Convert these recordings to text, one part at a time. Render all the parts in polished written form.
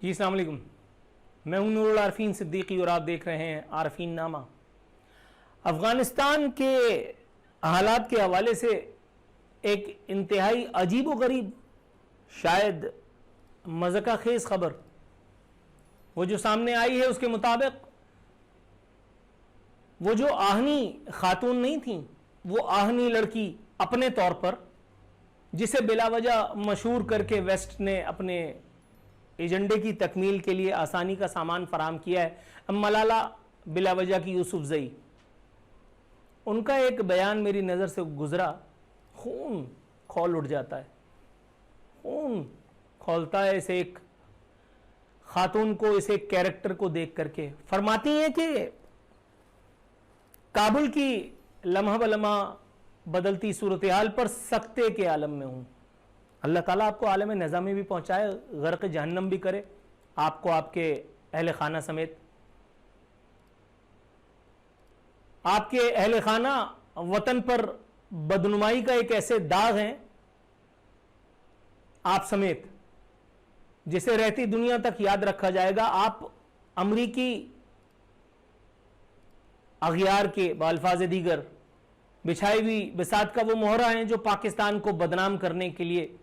जी अस्सलाम वालेकुम, मैं हूं नूरुल आरफीन सिद्दीकी और आप देख रहे हैं आरफीन नामा। अफ़गानिस्तान के हालात के हवाले से एक इंतहाई अजीब व गरीब, शायद मज़का खेज़ खबर वो जो सामने आई है, उसके मुताबिक वो जो आहनी खातून नहीं थी, वो आहनी लड़की अपने तौर पर, जिसे बिलावजह मशहूर करके वेस्ट ने अपने एजेंडे की तकमील के लिए आसानी का सामान फराम किया है, मलाला बिलावजह की यूसुफजई। उनका एक बयान मेरी नज़र से गुजरा, खून खौल उठ जाता है, खून खौलता है इस एक खातून को, इस एक कैरेक्टर को देख करके। फरमाती हैं कि काबुल की लम्हा ब लम्हा बदलती सूरत हाल पर सख्ते के आलम में हूं। अल्लाह ताला आपको आलम निज़ामी भी पहुंचाए, गर्क जहन्नम भी करे आपको, आपके अहल खाना समेत। आपके अहल खाना वतन पर बदनुमाई का एक ऐसे दाग हैं, आप समेत, जिसे रहती दुनिया तक याद रखा जाएगा। आप अमरीकी अगियार के बाल्फाज दीगर बिछाई हुई बिसात का वो मोहरा है, जो पाकिस्तान को बदनाम करने के लिए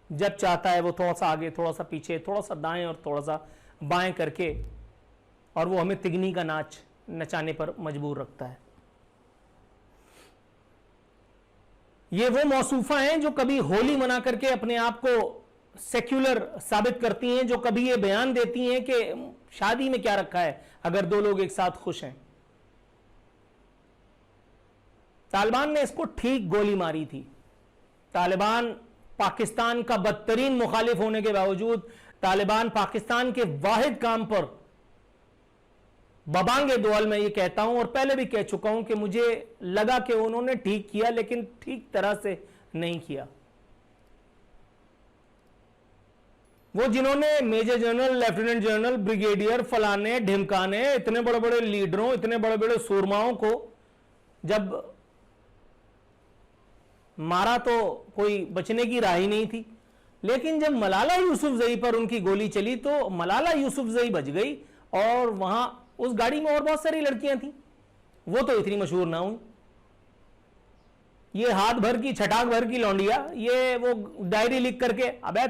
जब चाहता है वो थोड़ा सा आगे, थोड़ा सा पीछे, थोड़ा सा दाएं और थोड़ा सा बाएं करके, और वो हमें तिगनी का नाच नचाने पर मजबूर रखता है। ये वो मौसूफा हैं जो कभी होली मना करके अपने आप को सेक्युलर साबित करती हैं, जो कभी ये बयान देती हैं कि शादी में क्या रखा है अगर दो लोग एक साथ खुश हैं। तालिबान ने इसको ठीक गोली मारी थी। तालिबान पाकिस्तान का बदतरीन मुखालिफ होने के बावजूद, तालिबान पाकिस्तान के वाहिद काम पर बबांगे दोल, मैं ये कहता हूं और पहले भी कह चुका हूं कि मुझे लगा कि उन्होंने ठीक किया, लेकिन ठीक तरह से नहीं किया। वो जिन्होंने major general, lieutenant general, brigadier, फलाने ढिमकाने, इतने बड़े बड़े लीडरों, इतने बड़े बड़े सूरमाओं को जब मारा तो कोई बचने की राह ही नहीं थी, लेकिन जब मलाला यूसुफजई पर उनकी गोली चली तो मलाला यूसुफजई बच गई, और वहां उस गाड़ी में और बहुत सारी लड़कियां थी, वो तो इतनी मशहूर ना हुई। ये हाथ भर की, छटाक भर की लौंडिया, ये वो डायरी लिख करके, अबे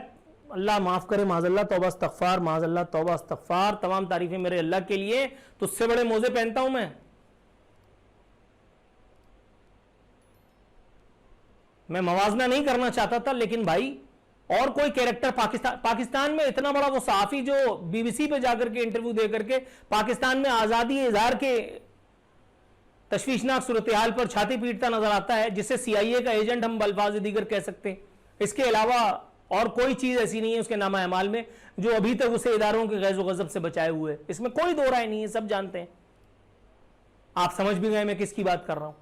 अल्लाह माफ करे, माजल्ला तौबा इस्तगफार, माजल्ला तौबा इस्तगफार, तमाम तारीफें मेरे अल्लाह के लिए, तुझसे बड़े मोजे पहनता हूं मैं मवाजना नहीं करना चाहता था, लेकिन भाई और कोई कैरेक्टर पाकिस्तान में इतना बड़ा, वो सहाफी जो बीबीसी पे जाकर के इंटरव्यू दे करके पाकिस्तान में आजादी इजहार के तशवीशनाक सूरत हाल पर छाती पीटता नजर आता है, जिसे सीआईए का एजेंट हम बल्फाज दीगर कह सकते हैं। इसके अलावा और कोई चीज ऐसी नहीं है उसके नामा अमाल में जो अभी तक उसे इदारों के गैज़ व गज़ब से बचाए हुए है। इसमें कोई दो राय नहीं है, सब जानते हैं। आप समझ भी गए मैं किसकी बात कर रहा हूं,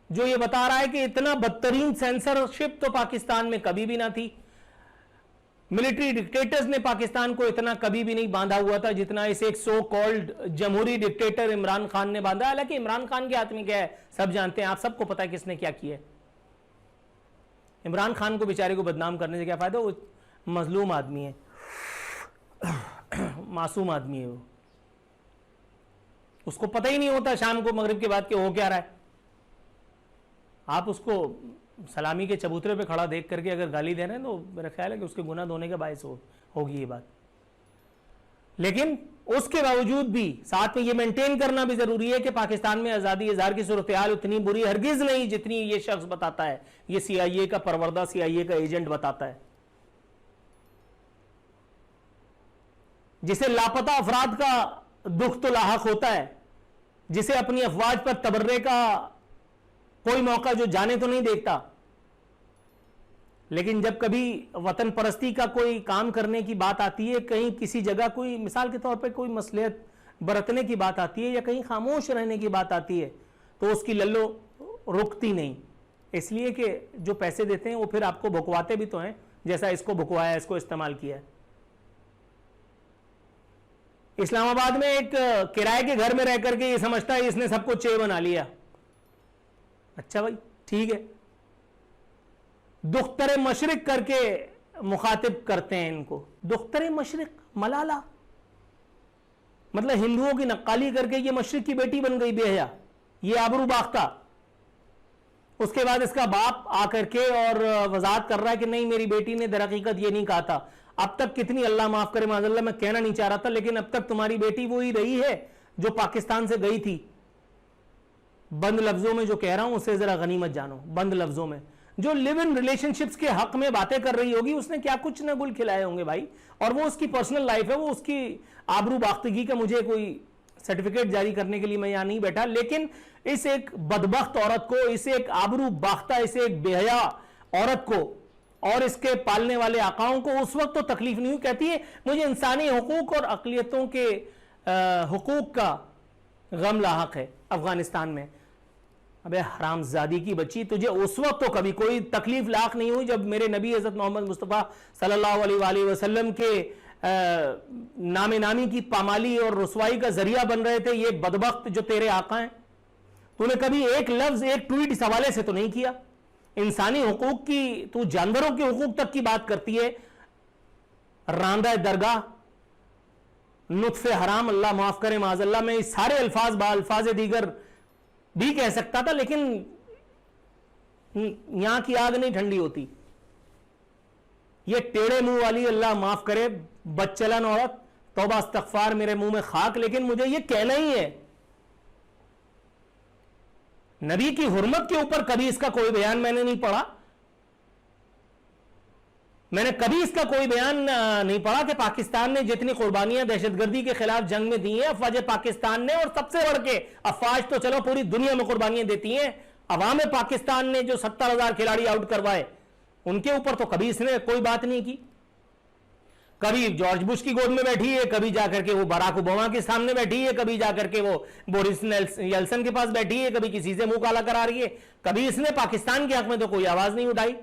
जो ये बता रहा है कि इतना बदतरीन सेंसरशिप तो पाकिस्तान में कभी भी ना थी। मिलिट्री डिक्टेटर्स ने पाकिस्तान को इतना कभी भी नहीं बांधा हुआ था जितना इस एक सो कॉल्ड जमहूरी डिक्टेटर इमरान खान ने बांधा। हालांकि इमरान खान के हाथ में क्या है सब जानते हैं, आप सबको पता है किसने क्या किया है। इमरान खान को बेचारे को बदनाम करने से क्या फायदा, वो मजलूम आदमी है, मासूम आदमी है, वो उसको पता ही नहीं होता शाम को मगरिब के बाद के हो क्या रहा है। आप उसको सलामी के चबूतरे पे खड़ा देख करके अगर गाली दे रहे हैं तो मेरा ख्याल है कि उसके गुनाह धोने के बायस होगी ये बात। लेकिन उसके बावजूद भी साथ में ये मेंटेन करना भी जरूरी है कि पाकिस्तान में आजादी इजहार की सूरत हाल उतनी बुरी हरगिज नहीं जितनी ये शख्स बताता है, ये सीआईए का परवरदा, सीआईए का एजेंट बताता है, जिसे लापता अफराद का दुख तो लाहक होता है, जिसे अपनी अफवाज पर तबर्रे का कोई मौका जो जाने तो नहीं देखता, लेकिन जब कभी वतन परस्ती का कोई काम करने की बात आती है, कहीं किसी जगह कोई मिसाल के तौर पे कोई मसलियत बरतने की बात आती है या कहीं खामोश रहने की बात आती है, तो उसकी लल्लो रुकती नहीं। इसलिए कि जो पैसे देते हैं वो फिर आपको भुकवाते भी तो हैं, जैसा इसको भुकवाया, इसको इस्तेमाल किया है। इस्लामाबाद में एक किराए के घर में रह करके ये समझता है इसने सबको चे बना लिया। अच्छा भाई ठीक है, दुख्तर मशरिक करके मुखातिब करते हैं इनको। दुख्तर मशरिक मलाला, मतलब हिंदुओं की नक्काली करके ये मशरिक की बेटी बन गई बेहया, ये आबरू बाख्ता। उसके बाद इसका बाप आकर के और वजाहत कर रहा है कि नहीं मेरी बेटी ने दरहकीकत ये नहीं कहा था। अब तक कितनी, अल्लाह माफ करे माज़अल्लाह, मैं कहना नहीं चाह रहा था, लेकिन अब तक तुम्हारी बेटी वो ही रही है जो पाकिस्तान से गई थी। बंद लफ्जों में जो कह रहा हूं उसे जरा गनीमत जानो, बंद लफ्जों में जो लिव इन रिलेशनशिप्स के हक में बातें कर रही होगी, उसने क्या कुछ न गुल खिलाए होंगे भाई, और वो उसकी पर्सनल लाइफ है, वो उसकी आबरू बाख्तगी का मुझे कोई सर्टिफिकेट जारी करने के लिए मैं यहां नहीं बैठा। लेकिन इस एक बदबख्त औरत को, इस एक आबरू बाख्ता, इस एक बेहया औरत को और इसके पालने वाले आकाओं को उस वक्त तो तकलीफ नहीं हुई, कहती है मुझे इंसानी हुकूक और अकलियतों के हुकूक का गम लाहक है अफगानिस्तान में। अबे हरामजादी की बच्ची, तुझे उस वक्त तो कभी कोई तकलीफ लाख नहीं हुई जब मेरे नबी हज़रत मोहम्मद मुस्तफ़ा सल्लल्लाहु अलैहि वसल्लम के नामे नामी की पामाली और रुसवाई का जरिया बन रहे थे ये बदबख्त जो तेरे आका हैं। तूने कभी एक लफ्ज, एक ट्वीट इस हवाले से तो नहीं किया। इंसानी हुकूक की, तू जानवरों के हुकूक तक की बात करती है। रांदा दरगाह, नुत्फे हराम, अल्लाह माफ करे माज़अल्लाह, में इस सारे अल्फाज अल्फाज दीगर भी कह सकता था, लेकिन यहां की आग नहीं ठंडी होती। ये टेढ़े मुंह वाली, अल्लाह माफ करे, बदचलन औरत, तौबा इस्तग़फ़ार, मेरे मुंह में खाक, लेकिन मुझे ये कहना ही है, नबी की हुर्मत के ऊपर कभी इसका कोई बयान मैंने नहीं पढ़ा। मैंने कभी इसका कोई बयान नहीं पढ़ा कि पाकिस्तान ने जितनी कुर्बानियां दहशतगर्दी के खिलाफ जंग में दी हैं, अफवाज पाकिस्तान ने, और सबसे बढ़ के अफवाज तो चलो पूरी दुनिया में कुर्बानियां देती हैं, अवाम पाकिस्तान ने जो 70,000 खिलाड़ी आउट करवाए उनके ऊपर तो कभी इसने कोई बात नहीं की। कभी जॉर्ज बुश की गोद में बैठी है, कभी जाकर के वो बराक ओबामा के सामने बैठी है, कभी जाकर के वो बोरिस येल्सन के पास बैठी है, कभी किसी से मुंह काला करा रही है। कभी इसने पाकिस्तान के हक में तो कोई आवाज नहीं उठाई।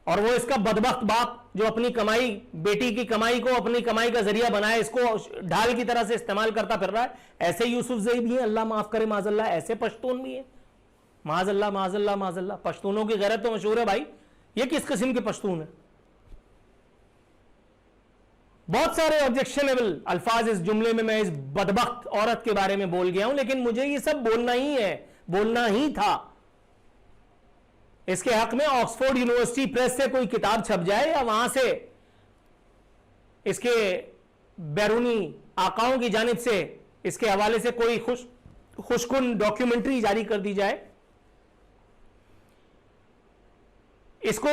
और वो इसका बदबख्त बाप जो अपनी कमाई, बेटी की कमाई को अपनी कमाई का जरिया बनाए, इसको ढाल की तरह से इस्तेमाल करता फिर रहा है। ऐसे यूसुफ ज़ई भी हैं, अल्लाह माफ करे माज़अल्लाह, ऐसे पश्तून भी हैं, माज़अल्लाह माज़अल्लाह माज़अल्लाह। पश्तूनों की गैरत तो मशहूर है भाई, ये किस किस्म के पश्तून है। बहुत सारे ऑब्जेक्शनेबल अल्फाज इस जुमले में मैं इस बदबख्त औरत के बारे में बोल गया हूं, लेकिन मुझे ये सब बोलना ही है, बोलना ही था। इसके हक में ऑक्सफोर्ड यूनिवर्सिटी प्रेस से कोई किताब छप जाए या वहां से इसके बैरूनी आकाओं की जानिब से इसके हवाले से कोई खुशकुन डॉक्यूमेंट्री जारी कर दी जाए, इसको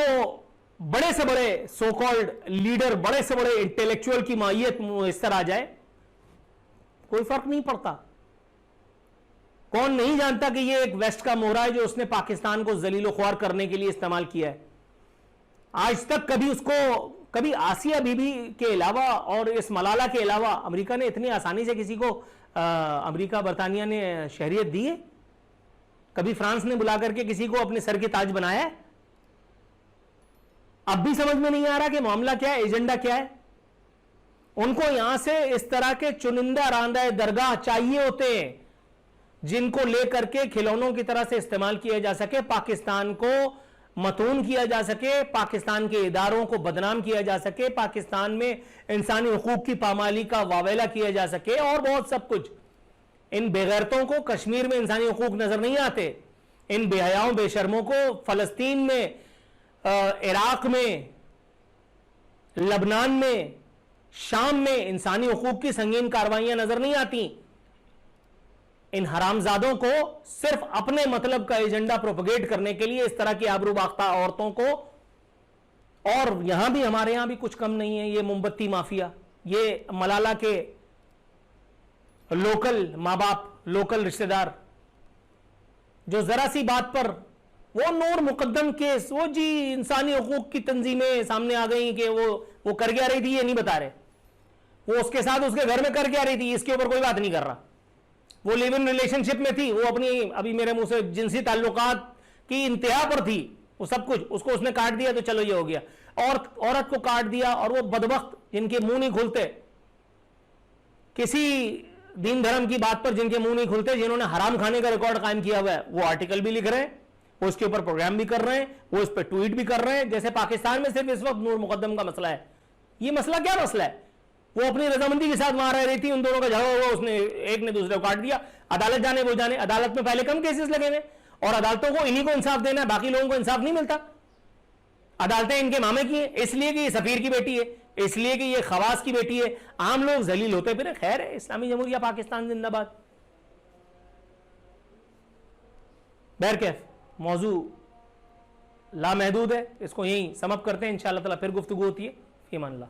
बड़े से बड़े सो कॉल्ड लीडर, बड़े से बड़े इंटेलेक्चुअल की माहियत मुयस्सर आ जाए, कोई फर्क नहीं पड़ता। कौन नहीं जानता कि यह एक वेस्ट का मोहरा है जो उसने पाकिस्तान को जलीलो ख्वार करने के लिए इस्तेमाल किया है। आज तक कभी उसको, कभी आसिया बीबी के अलावा और इस मलाला के अलावा अमेरिका ने इतनी आसानी से किसी को, अमेरिका बरतानिया ने शहरियत दी है? कभी फ्रांस ने बुला करके किसी को अपने सर के ताज बनाया है? अब भी समझ में नहीं आ रहा कि मामला क्या है, एजेंडा क्या है। उनको यहां से इस तरह के चुनिंदा रांदा दरगाह चाहिए होते हैं जिनको लेकर के खिलौनों की तरह से इस्तेमाल किया जा सके, पाकिस्तान को मतून किया जा सके, पाकिस्तान के इदारों को बदनाम किया जा सके, पाकिस्तान में इंसानी हुकूक की पामाली का वावेला किया जा सके और बहुत सब कुछ। इन बेगैरतों को कश्मीर में इंसानी हुकूक नजर नहीं आते, इन बेहयाओं बेशर्मों को फलस्तीन में, इराक में, लबनान में, शाम में इंसानी हुकूक की संगीन कार्रवाइयां नजर नहीं आती। इन हरामजादों को सिर्फ अपने मतलब का एजेंडा प्रोपगेट करने के लिए इस तरह की आबरूबाख्ता औरतों को, और यहां भी, हमारे यहां भी कुछ कम नहीं है, ये मोमबत्ती माफिया, ये मलाला के लोकल माँ बाप, लोकल रिश्तेदार जो जरा सी बात पर वो नूर मुकद्दम केस, वो जी इंसानी हुकूक की तंजीमें सामने आ गई कि वो कर क्या रही थी ये नहीं बता रहे, वो उसके साथ उसके घर में कर क्या रही थी इसके ऊपर कोई बात नहीं कर रहा। वो लिव इन रिलेशनशिप में थी, वो अपनी, अभी मेरे मुंह से जिनसी ताल्लुकात की इंतहा पर थी, वो सब कुछ उसको उसने काट दिया तो चलो ये हो गया। और औरत को काट दिया, और वो बदबख्त जिनके मुंह नहीं खुलते, किसी दीन धर्म की बात पर जिनके मुंह नहीं खुलते, जिन्होंने हराम खाने का रिकॉर्ड कायम किया हुआ है, वो आर्टिकल भी लिख रहे हैं, वो उसके ऊपर प्रोग्राम भी कर रहे हैं, वो इस पर ट्वीट भी कर रहे हैं, जैसे पाकिस्तान में सिर्फ इस वक्त नूर मुकद्दम का मसला है। ये मसला क्या मसला है? वो अपनी रजामंदी के साथ वहां रह रही थी, उन दोनों का झगड़ा हुआ, उसने एक ने दूसरे को काट दिया, अदालत जाने वो जाने। अदालत में पहले कम केसेस लगे हुए और अदालतों को इन्हीं को इंसाफ देना है, बाकी लोगों को इंसाफ नहीं मिलता। अदालतें इनके मामे की हैं, इसलिए कि ये सफीर की बेटी है, इसलिए कि ये खवास की बेटी है, आम लोग जलील होते फिर। खैर है, इस्लामी जमहूरिया पाकिस्तान जिंदाबाद। बहरकैफ मौजू लामहदूद है, इसको यहीं समाप्त करते हैं। इंशाअल्लाह ताला फिर गुफ्तगू होती है। फीमान अल्लाह।